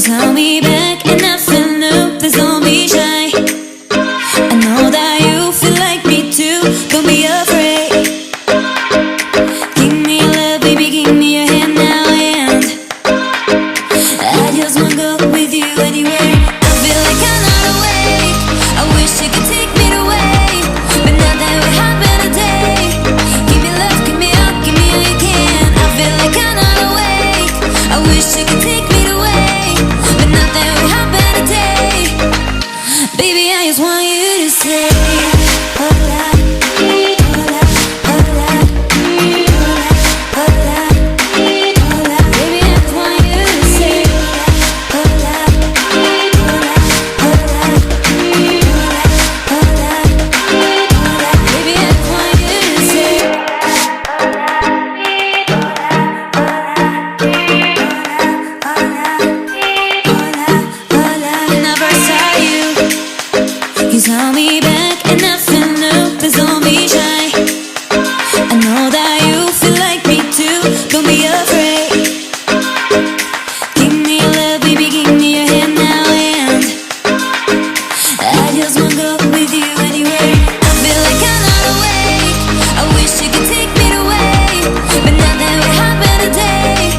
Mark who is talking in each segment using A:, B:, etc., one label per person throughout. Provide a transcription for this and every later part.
A: held me back and I felt no, please don't be shy. I know that you feel like me too, don't be afraid. Give me your love, baby, give me your hand now. And I just wanna go with you anywhere. I feel like I'm not awake, I wish you could take me away, but not that would happen today. Give me love, give me up, give me all you can. I feel like I'm not awake, I wish you could take me away, but not that would happen today. Baby, I just want you to say hola, hola, hola, hola, hola, hola. Baby, I just want you to say hola, hola, hola, hola, hola, hola. Baby, I just want you to say hola, when I first saw you held me back and I felt no, please don't be shy. I know that you feel like me too, don't be afraid. Give me your love, baby, give me your hand now. And I just wanna go with you anywhere. I feel like I'm not awake, I wish you could take me away, but not that would happen today.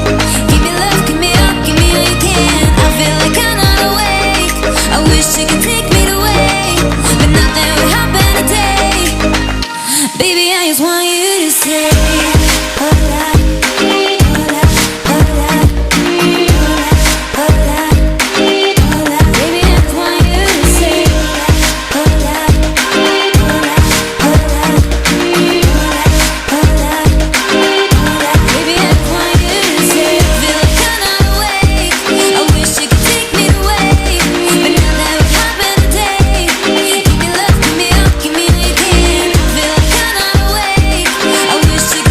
A: Give me love, give me up, give me all you can. I feel like I'm not awake, I wish you could take me away, but not that would happen today. Baby, I just want you to say hola, hola, hola, hola, hola, hola. Baby, I just want you to say hola, hola, hola, hola, hola, hola. Baby, I just want you to say I feel like I'm not awake, I wish you could take me away, but not that would happen today. Give me love, give me up, give me all you can. I feel like I'm not awake, I wish you could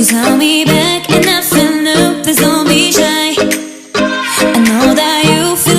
A: He's held me back